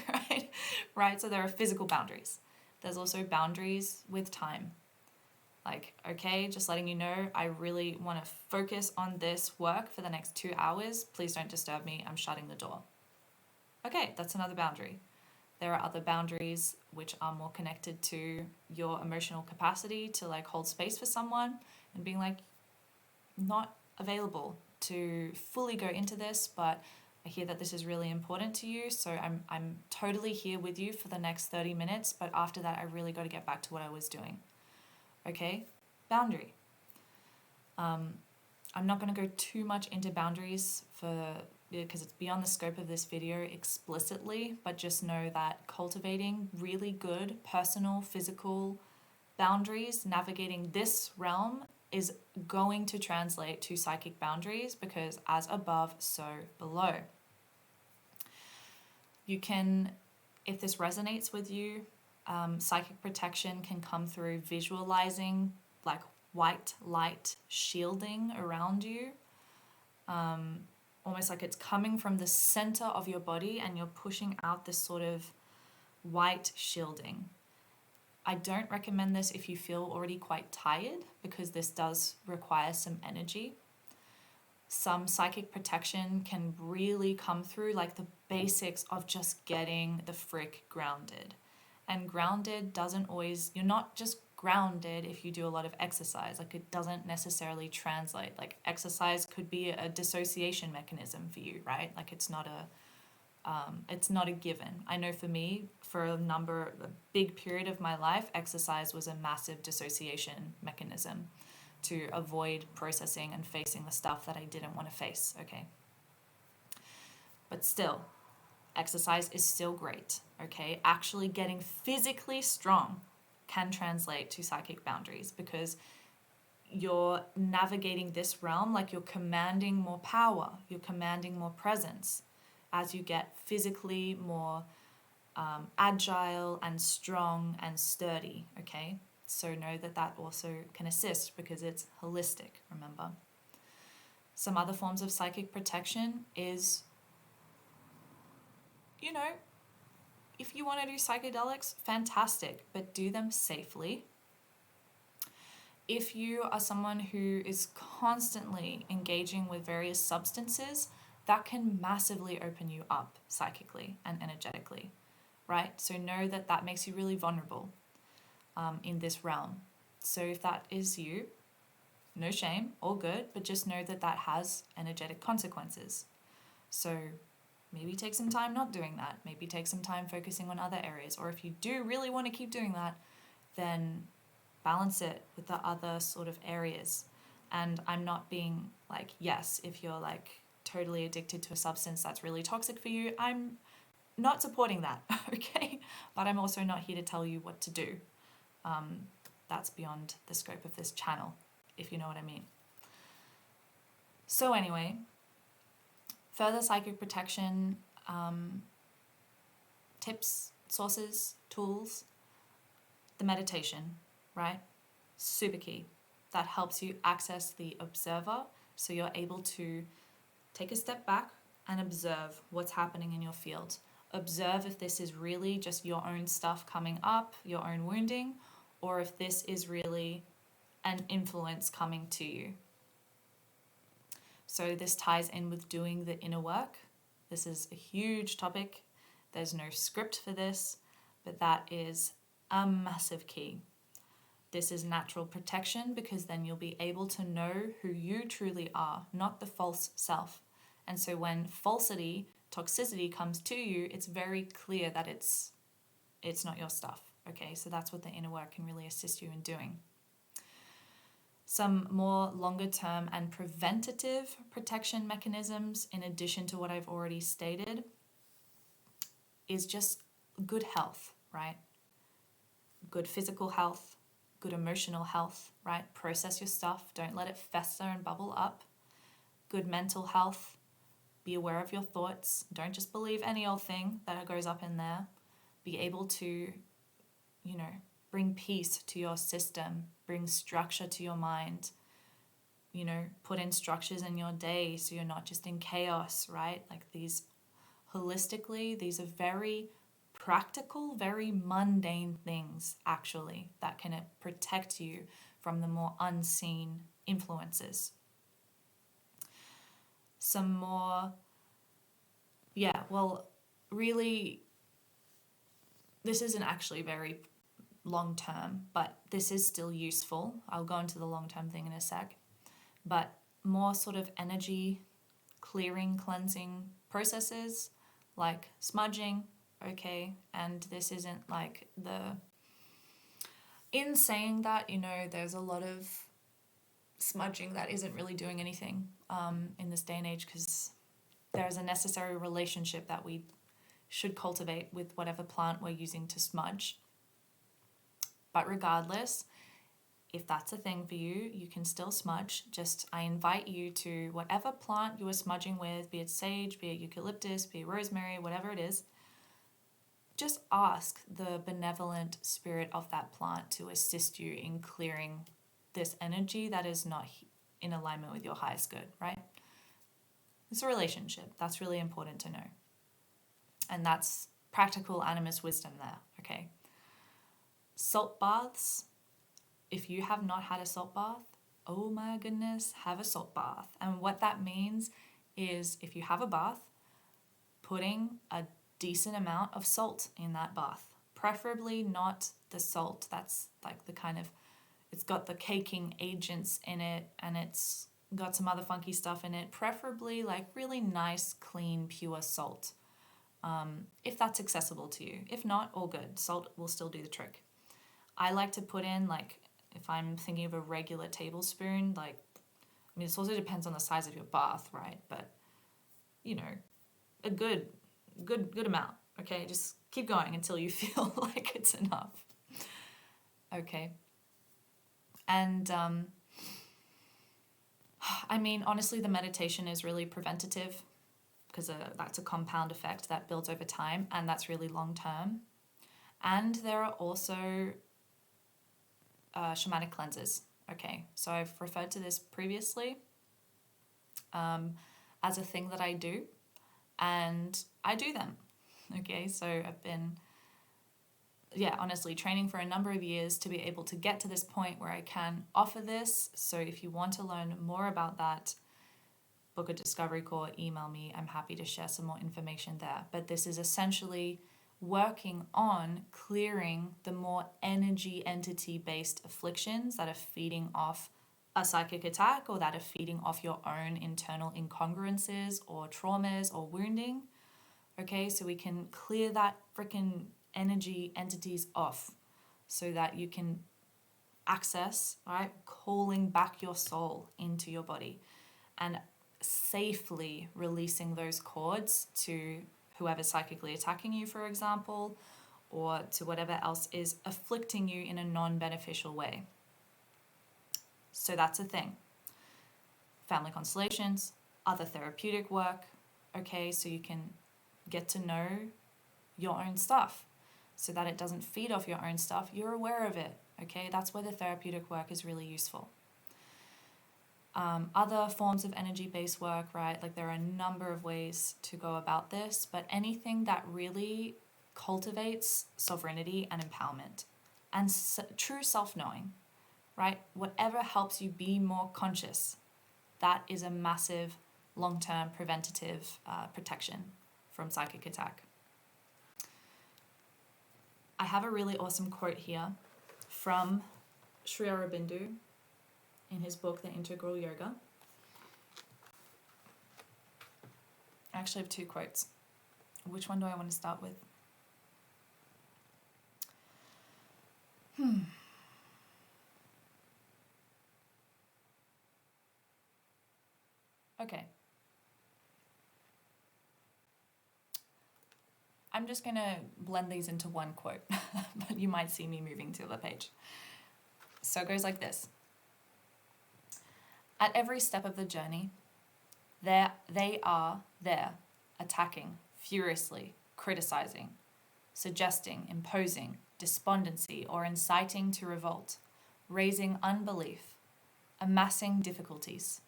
right? Right, so there are physical boundaries. There's also boundaries with time. Like, okay, just letting you know, I really want to focus on this work for the next 2 hours. Please don't disturb me. I'm shutting the door. Okay, that's another boundary. There are other boundaries which are more connected to your emotional capacity to like hold space for someone and being like, not available to fully go into this, but I hear that this is really important to you, so I'm totally here with you for the next 30 minutes, but after that I really got to get back to what I was doing. Okay? Boundary. I'm not going to go too much into boundaries because it's beyond the scope of this video explicitly, but just know that cultivating really good personal, physical boundaries, navigating this realm is going to translate to psychic boundaries because as above, so below. You can, if this resonates with you, psychic protection can come through visualizing like white light shielding around you, almost like it's coming from the center of your body and you're pushing out this sort of white shielding. I don't recommend this if you feel already quite tired because this does require some energy. Some psychic protection can really come through like the basics of just getting the frick grounded. And grounded doesn't always, you're not just grounded if you do a lot of exercise. Like it doesn't necessarily translate. Like exercise could be a dissociation mechanism for you, right? Like it's not a given. I know for me, for a big period of my life, exercise was a massive dissociation mechanism to avoid processing and facing the stuff that I didn't want to face, okay? But still, exercise is still great, okay? Actually getting physically strong can translate to psychic boundaries because you're navigating this realm like you're commanding more power, you're commanding more presence as you get physically more agile and strong and sturdy, okay? So know that that also can assist because it's holistic, remember? Some other forms of psychic protection is, if you want to do psychedelics, fantastic, but do them safely. If you are someone who is constantly engaging with various substances, that can massively open you up psychically and energetically, right? So know that that makes you really vulnerable in this realm. So if that is you, no shame, all good, but just know that that has energetic consequences. So maybe take some time not doing that. Maybe take some time focusing on other areas. Or if you do really want to keep doing that, then balance it with the other sort of areas. And I'm not being like, yes, if you're like totally addicted to a substance that's really toxic for you, I'm not supporting that, okay? But I'm also not here to tell you what to do. That's beyond the scope of this channel, if you know what I mean. So anyway, further psychic protection tips, sources, tools, the meditation, right? Super key. That helps you access the observer, so you're able to take a step back and observe what's happening in your field. Observe if this is really just your own stuff coming up, your own wounding, or if this is really an influence coming to you. So this ties in with doing the inner work. This is a huge topic. There's no script for this, but that is a massive key. This is natural protection, because then you'll be able to know who you truly are, not the false self. And so when falsity, toxicity comes to you, it's very clear that it's not your stuff. Okay, so that's what the inner work can really assist you in doing. Some more longer term and preventative protection mechanisms, in addition to what I've already stated, is just good health, right? Good physical health, good emotional health, right? Process your stuff. Don't let it fester and bubble up. Good mental health. Be aware of your thoughts. Don't just believe any old thing that goes up in there. Be able to, bring peace to your system, bring structure to your mind, put in structures in your day so you're not just in chaos, right? Like these, holistically, these are very practical, very mundane things, actually, that can protect you from the more unseen influences. Some more, really, this isn't actually very long term, but this is still useful. I'll go into the long term thing in a sec. But more sort of energy clearing, cleansing processes like smudging, okay? And this isn't like in saying that, there's a lot of smudging that isn't really doing anything in this day and age, because there's a necessary relationship that we should cultivate with whatever plant we're using to smudge. But regardless, if that's a thing for you, you can still smudge. Just, I invite you to whatever plant you are smudging with, be it sage, be it eucalyptus, be it rosemary, whatever it is, just ask the benevolent spirit of that plant to assist you in clearing this energy that is not in alignment with your highest good, right? It's a relationship. That's really important to know. And that's practical animist wisdom there, okay? Salt baths. If you have not had a salt bath, oh my goodness, have a salt bath. And what that means is, if you have a bath, putting a decent amount of salt in that bath. Preferably not the salt that's like the kind of, it's got the caking agents in it and it's got some other funky stuff in it. Preferably like really nice, clean, pure salt. If that's accessible to you. If not, all good. Salt will still do the trick. I like to put in, like, if I'm thinking of a regular tablespoon, like, I mean, it also depends on the size of your bath, right? But, a good amount, okay? Just keep going until you feel like it's enough, okay? And, I mean, honestly, the meditation is really preventative, because that's a compound effect that builds over time, and that's really long term. And there are also shamanic cleanses. Okay, so I've referred to this previously as a thing that I do, and I do them. Okay, so I've been, honestly, training for a number of years to be able to get to this point where I can offer this. So if you want to learn more about that, book a discovery call, email me. I'm happy to share some more information there. But this is essentially working on clearing the more energy entity-based afflictions that are feeding off a psychic attack, or that are feeding off your own internal incongruences or traumas or wounding. Okay, so we can clear that freaking energy entities off so that you can access, right, calling back your soul into your body. And safely releasing those cords to whoever's psychically attacking you, for example, or to whatever else is afflicting you in a non-beneficial way. So that's a thing. Family constellations, other therapeutic work, okay, so you can get to know your own stuff so that it doesn't feed off your own stuff. You're aware of it, okay? That's where the therapeutic work is really useful. Other forms of energy-based work, right? Like there are a number of ways to go about this, but anything that really cultivates sovereignty and empowerment and true self-knowing, right? Whatever helps you be more conscious, that is a massive long-term preventative protection from psychic attack. I have a really awesome quote here from Sri Aurobindo in his book, The Integral Yoga. I actually have two quotes. Which one do I want to start with? Okay. I'm just going to blend these into one quote, but you might see me moving to the page. So it goes like this. At every step of the journey, they are there, attacking, furiously, criticizing, suggesting, imposing, despondency, or inciting to revolt, raising unbelief, amassing difficulties.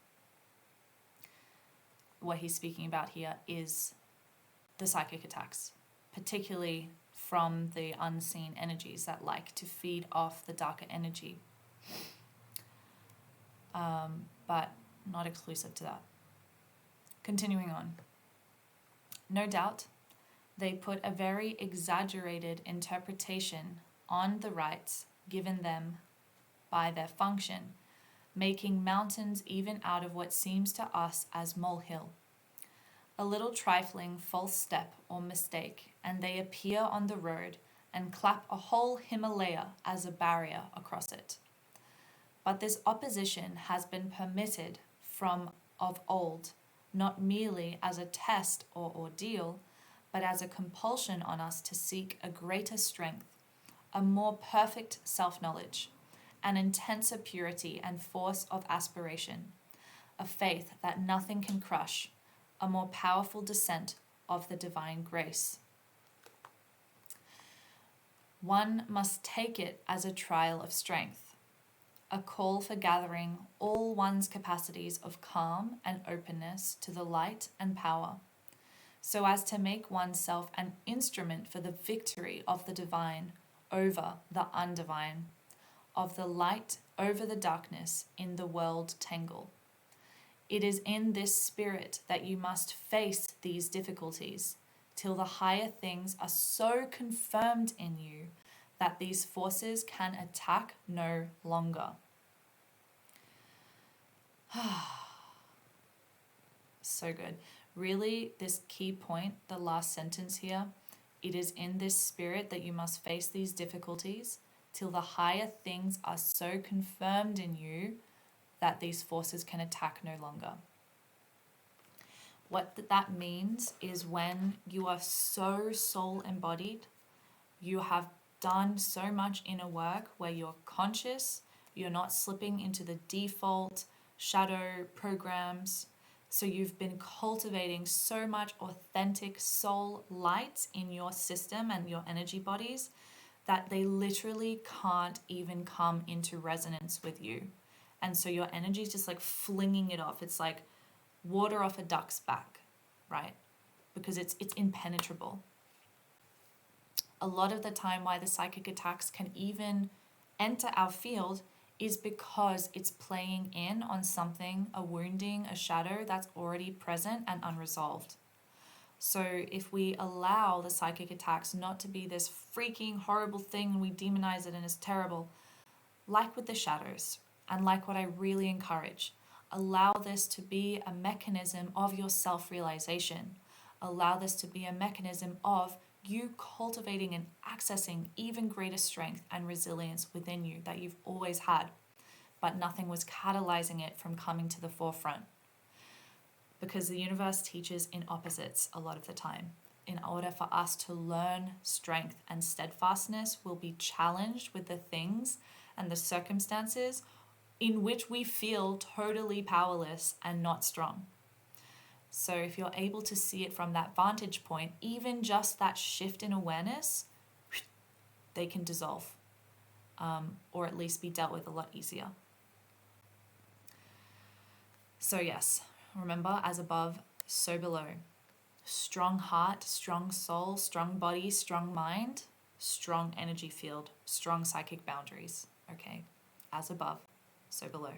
What he's speaking about here is the psychic attacks, particularly from the unseen energies that like to feed off the darker energy. But not exclusive to that. Continuing on. No doubt, they put a very exaggerated interpretation on the rights given them by their function, making mountains even out of what seems to us as molehill. A little trifling false step or mistake, and they appear on the road and clap a whole Himalaya as a barrier across it. But this opposition has been permitted from of old, not merely as a test or ordeal, but as a compulsion on us to seek a greater strength, a more perfect self-knowledge, an intenser purity and force of aspiration, a faith that nothing can crush, a more powerful descent of the divine grace. One must take it as a trial of strength, a call for gathering all one's capacities of calm and openness to the light and power, so as to make oneself an instrument for the victory of the divine over the undivine, of the light over the darkness in the world tangle. It is in this spirit that you must face these difficulties, till the higher things are so confirmed in you that these forces can attack no longer. So good. Really, this key point, the last sentence here, it is in this spirit that you must face these difficulties till the higher things are so confirmed in you that these forces can attack no longer. What that means is when you are so soul embodied, you have done so much inner work where you're conscious, you're not slipping into the default shadow programs. So you've been cultivating so much authentic soul light in your system and your energy bodies that they literally can't even come into resonance with you. And so your energy is just like flinging it off. It's like water off a duck's back, right? Because it's impenetrable. A lot of the time why the psychic attacks can even enter our field is because it's playing in on something, a wounding, a shadow that's already present and unresolved. So if we allow the psychic attacks not to be this freaking horrible thing and we demonize it and it's terrible, like with the shadows, and like what I really encourage, allow this to be a mechanism of your self-realization. Allow this to be a mechanism of you cultivating and accessing even greater strength and resilience within you that you've always had, but nothing was catalyzing it from coming to the forefront. because the universe teaches in opposites a lot of the time. In order for us to learn strength and steadfastness, we'll be challenged with the things and the circumstances in which we feel totally powerless and not strong. So if you're able to see it from that vantage point, even just that shift in awareness, they can dissolve, or at least be dealt with a lot easier. So yes, remember, as above, so below. Strong heart, strong soul, strong body, strong mind, strong energy field, strong psychic boundaries. Okay, as above, so below.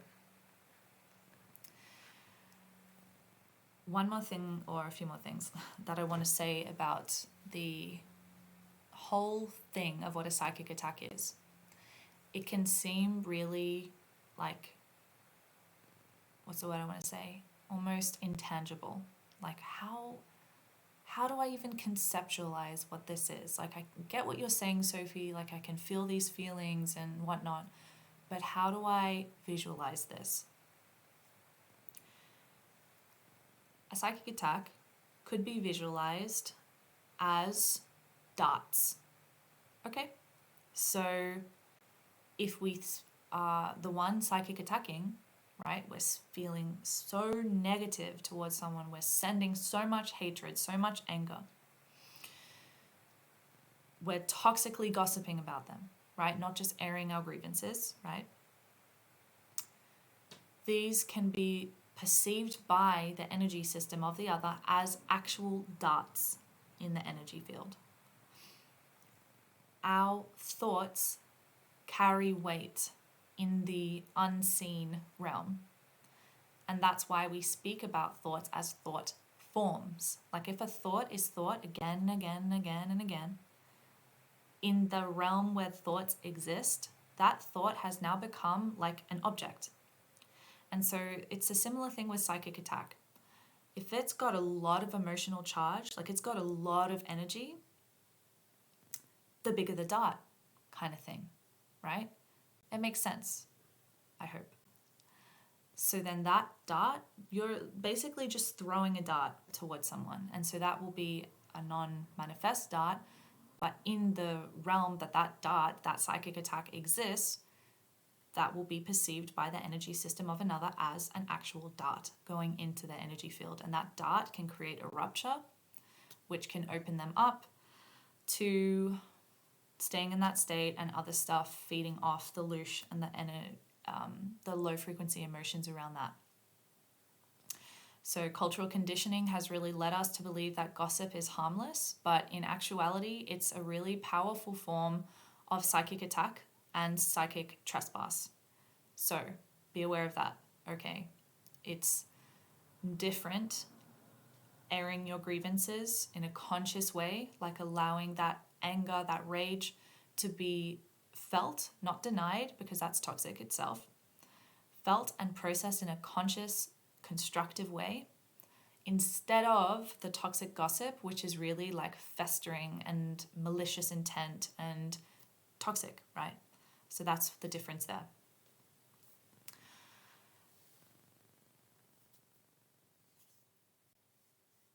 One more thing, or a few more things, that I want to say about the whole thing of what a psychic attack is. It can seem really like, what's the word I want to say? Almost intangible. Like how do I even conceptualize what this is? Like, I get what you're saying, Sophie, like I can feel these feelings and whatnot, but how do I visualize this? A psychic attack could be visualized as darts. Okay? So if we are the one psychic attacking, right, we're feeling so negative towards someone, we're sending so much hatred, so much anger, we're toxically gossiping about them, right, not just airing our grievances, right? These can be perceived by the energy system of the other as actual darts in the energy field. Our thoughts carry weight in the unseen realm. And that's why we speak about thoughts as thought forms. Like if a thought is thought again and again and again and again, in the realm where thoughts exist, that thought has now become like an object. And so it's a similar thing with psychic attack. If it's got a lot of emotional charge, like it's got a lot of energy, the bigger the dart kind of thing, right? It makes sense, I hope. So then that dart, you're basically just throwing a dart towards someone. And so that will be a non-manifest dart, but in the realm that dart, that psychic attack exists, that will be perceived by the energy system of another as an actual dart going into their energy field. And that dart can create a rupture, which can open them up to staying in that state and other stuff feeding off the loosh and the low frequency emotions around that. So cultural conditioning has really led us to believe that gossip is harmless, but in actuality, it's a really powerful form of psychic attack and psychic trespass. So be aware of that, okay? It's different airing your grievances in a conscious way, like allowing that anger, that rage to be felt, not denied, because that's toxic itself, felt and processed in a conscious, constructive way, instead of the toxic gossip, which is really like festering and malicious intent and toxic, right? So that's the difference there.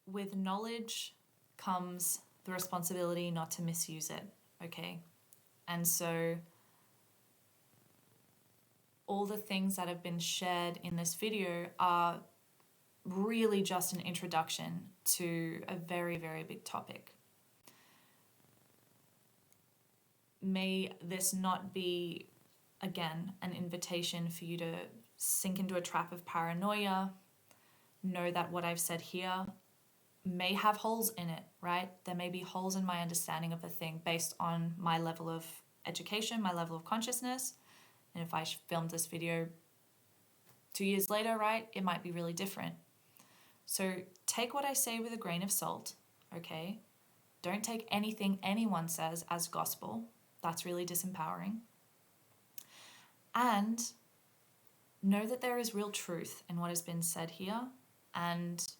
With knowledge comes the responsibility not to misuse it, okay? And so all the things that have been shared in this video are really just an introduction to a very, very big topic. May this not be, again, an invitation for you to sink into a trap of paranoia. Know that what I've said here may have holes in it, right? There may be holes in my understanding of the thing based on my level of education, my level of consciousness. And if I filmed this video 2 years later, right, it might be really different. So take what I say with a grain of salt, okay? Don't take anything anyone says as gospel. That's really disempowering. And know that there is real truth in what has been said here, and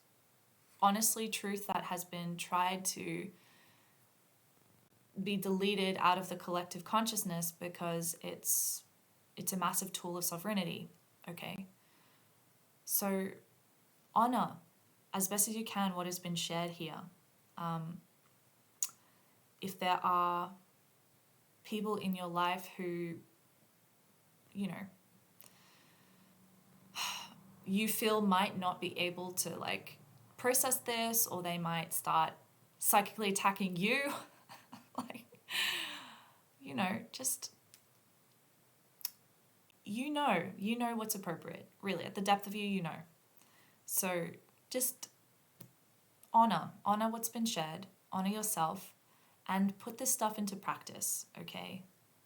honestly, truth that has been tried to be deleted out of the collective consciousness because it's a massive tool of sovereignty, okay? So honor as best as you can what has been shared here. If there are people in your life who, you know, you feel might not be able to like process this, or they might start psychically attacking you, like, you know, just, you know what's appropriate, really, at the depth of you, you know. So just honor what's been shared, honor yourself, and put this stuff into practice, okay?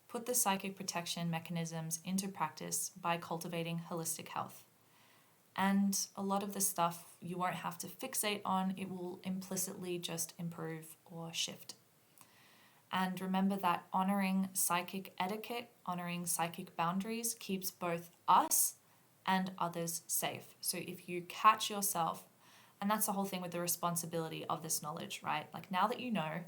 Put the psychic protection mechanisms into practice by cultivating holistic health. And a lot of the stuff you won't have to fixate on, it will implicitly just improve or shift. And remember that honoring psychic etiquette, honoring psychic boundaries keeps both us and others safe. So if you catch yourself, and that's the whole thing with the responsibility of this knowledge, right? Like, now that you know,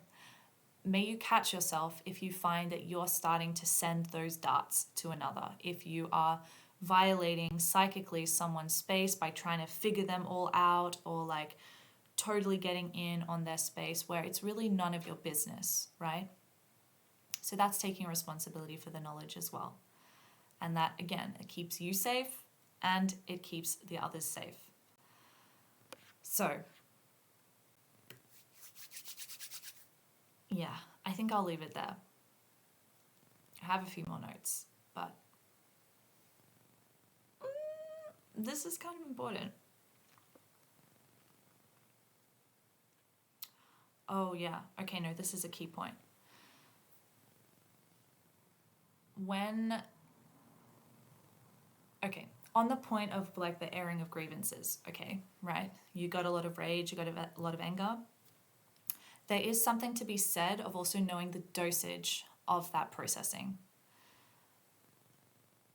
may you catch yourself if you find that you're starting to send those darts to another. If you are violating psychically someone's space by trying to figure them all out, or like totally getting in on their space where it's really none of your business, right? So that's taking responsibility for the knowledge as well. And that, again, it keeps you safe and it keeps the others safe. So, yeah, I think I'll leave it there. I have a few more notes, but this is kind of important. Oh, yeah. Okay, no, this is a key point. On the point of like the airing of grievances, okay, right? You got a lot of rage, you got a lot of anger. There is something to be said of also knowing the dosage of that processing.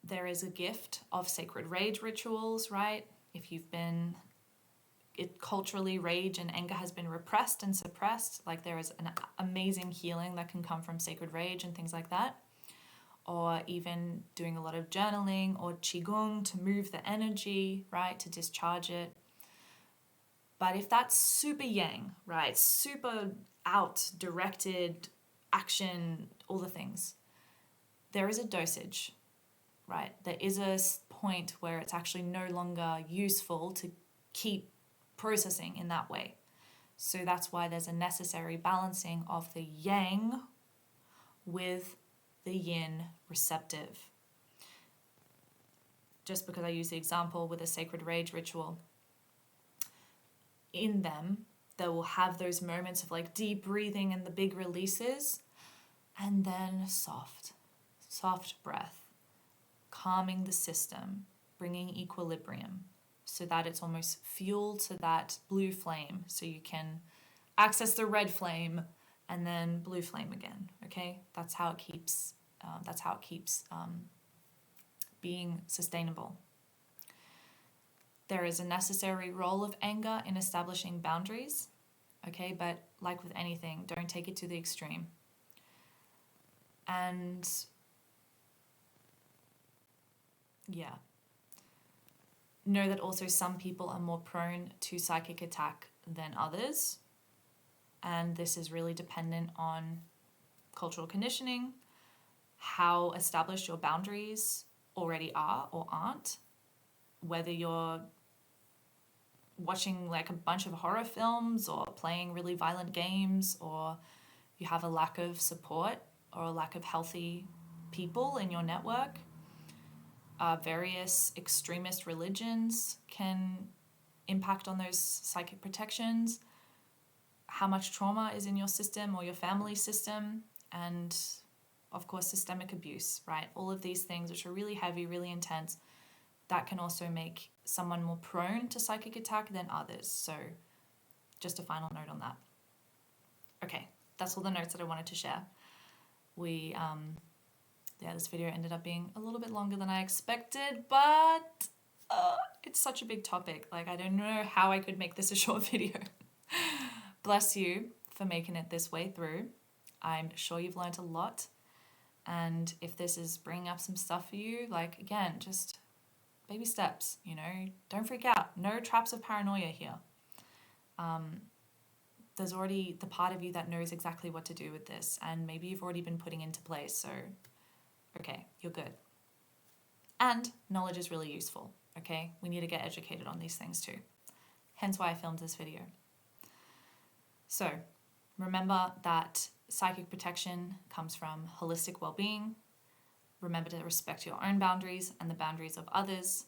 There is a gift of sacred rage rituals, right? If you've been, culturally, rage and anger has been repressed and suppressed, like there is an amazing healing that can come from sacred rage and things like that. Or even doing a lot of journaling or qigong to move the energy, right, to discharge it. But if that's super yang, right, super out, directed, action, all the things, there is a dosage, right? There is a point where it's actually no longer useful to keep processing in that way. So that's why there's a necessary balancing of the yang with the yin receptive. Just because I use the example with a sacred rage ritual, in them, they will have those moments of like deep breathing and the big releases, and then soft breath, calming the system, bringing equilibrium so that it's almost fuel to that blue flame, so you can access the red flame and then blue flame again. Okay, that's how it keeps being sustainable. There is a necessary role of anger in establishing boundaries, okay, but like with anything, don't take it to the extreme. And yeah, know that also some people are more prone to psychic attack than others, and this is really dependent on cultural conditioning, how established your boundaries already are or aren't, whether you're watching like a bunch of horror films or playing really violent games, or you have a lack of support or a lack of healthy people in your network. Various extremist religions can impact on those psychic protections, how much trauma is in your system or your family system, and of course systemic abuse, right? All of these things which are really heavy, really intense, that can also make someone more prone to psychic attack than others. So just a final note on that. Okay, that's all the notes that I wanted to share. This video ended up being a little bit longer than I expected, but it's such a big topic. Like, I don't know how I could make this a short video. Bless you for making it this way through. I'm sure you've learned a lot. And if this is bringing up some stuff for you, like, again, just baby steps, you know, don't freak out. No traps of paranoia here. there's already the part of you that knows exactly what to do with this, and maybe you've already been putting into place, so okay, you're good. And knowledge is really useful, okay? We need to get educated on these things too. Hence why I filmed this video. So remember that psychic protection comes from holistic well-being. Remember to respect your own boundaries and the boundaries of others.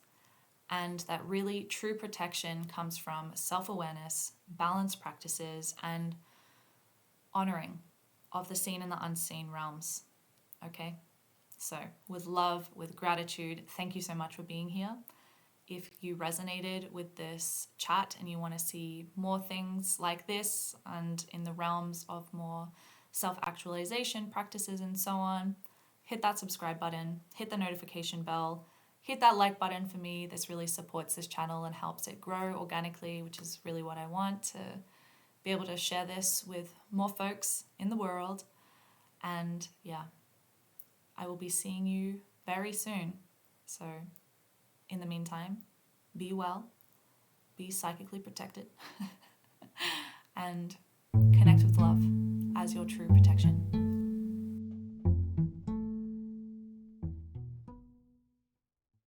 And that really true protection comes from self-awareness, balanced practices, and honoring of the seen and the unseen realms. Okay? So with love, with gratitude, thank you so much for being here. If you resonated with this chat and you want to see more things like this and in the realms of more self-actualization practices and so on, hit that subscribe button, hit the notification bell, hit that like button for me. This really supports this channel and helps it grow organically, which is really what I want, to be able to share this with more folks in the world. And yeah, I will be seeing you very soon. So in the meantime, be well, be psychically protected, and connect with love as your true protection.